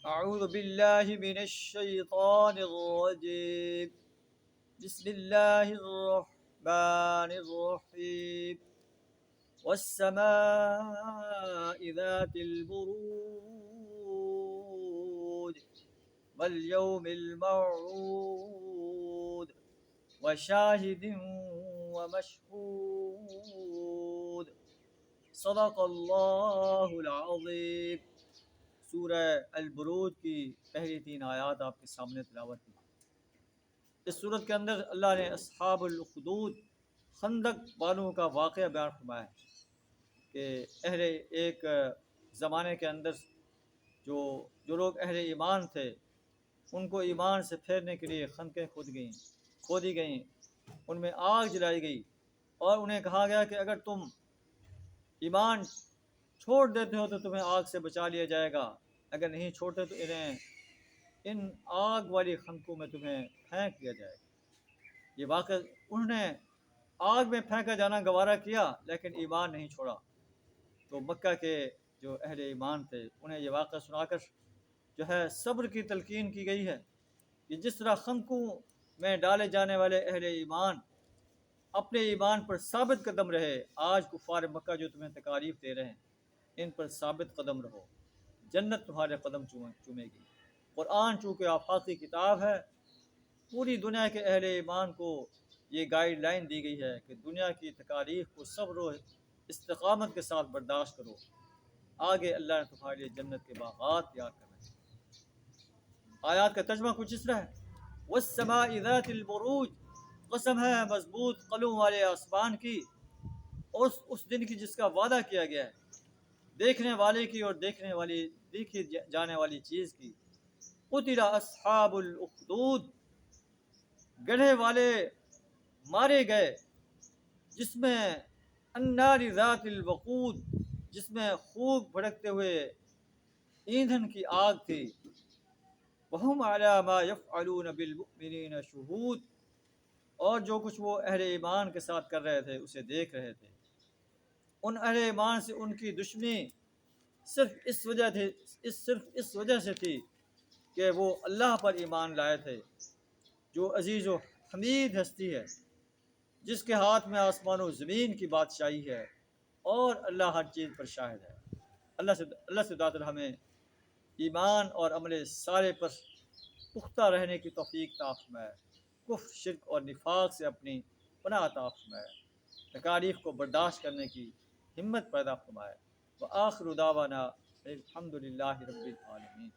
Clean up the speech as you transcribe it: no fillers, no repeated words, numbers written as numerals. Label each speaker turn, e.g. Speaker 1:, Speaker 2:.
Speaker 1: أعوذ بالله من الشيطان الرجيم. بسم الله الرحمن الرحيم. والسماء ذات البروج واليوم الموعود وشاهد ومشهود. صدق اللہ العظیم. سورہ البروج کی پہلی 3 آیات آپ کے سامنے تلاوت کی. اس صورت کے اندر اللہ نے اصحاب الاخدود خندق والوں کا واقعہ بیان فرمایا ہے کہ اہل ایک زمانے کے اندر جو لوگ اہل ایمان تھے ان کو ایمان سے پھیرنے کے لیے خندقیں کھودی گئیں، ان میں آگ جلائی گئی اور انہیں کہا گیا کہ اگر تم ایمان چھوڑ دیتے ہو تو تمہیں آگ سے بچا لیا جائے گا، اگر نہیں چھوڑتے تو ان آگ والی خندقوں میں تمہیں پھینک دیا جائے گا. یہ واقعہ انہوں نے آگ میں پھینکا جانا گوارا کیا لیکن ایمان نہیں چھوڑا. تو مکہ کے جو اہل ایمان تھے انہیں یہ واقعہ سنا کر جو ہے صبر کی تلقین کی گئی ہے کہ جس طرح خندقوں میں ڈالے جانے والے اہل ایمان اپنے ایمان پر ثابت قدم رہے، آج کفار مکہ جو تمہیں تکالیف دے رہے ہیں ان پر ثابت قدم رہو، جنت تمہارے قدم چومے گی. قرآن چونکہ آفاقی کتاب ہے، پوری دنیا کے اہل ایمان کو یہ گائیڈ لائن دی گئی ہے کہ دنیا کی تکالیف کو صبر و استقامت کے ساتھ برداشت کرو، آگے اللہ نے تمہارے لیے جنت کے باغات تیار کرنے ہیں. آیات کا ترجمہ کچھ اس طرح ہے: والسماء ذات البروج، قسم ہے مضبوط قلوں والے آسمان کی اور اس دن کی جس کا وعدہ کیا گیا ہے، دیکھنے والے کی اور دیکھی جانے والی چیز کی. قتل اصحاب الاخدود، گڑھے والے مارے گئے، جس میں النار ذات الوقود، جس میں خوب بھڑکتے ہوئے ایندھن کی آگ تھی. وہم علی ما یفعلون بالمؤمنین شہود، اور جو کچھ وہ اہل ایمان کے ساتھ کر رہے تھے اسے دیکھ رہے تھے. ان اہل ایمان سے ان کی دشمنی صرف اس وجہ سے تھی کہ وہ اللہ پر ایمان لائے تھے جو عزیز و حمید ہستی ہے، جس کے ہاتھ میں آسمان و زمین کی بادشاہی ہے اور اللہ ہر چیز پر شاہد ہے. اللہ سے دعا ہمیں ایمان اور عمل صالح پر پختہ رہنے کی توفیق عطا فرمائے، کفر، شرک اور نفاق سے اپنی پناہ عطا فرمائے، تکالیف کو برداشت کرنے کی ہمت پیدا فرمائے. وآخر دعوانا الحمد للہ رب العالمین.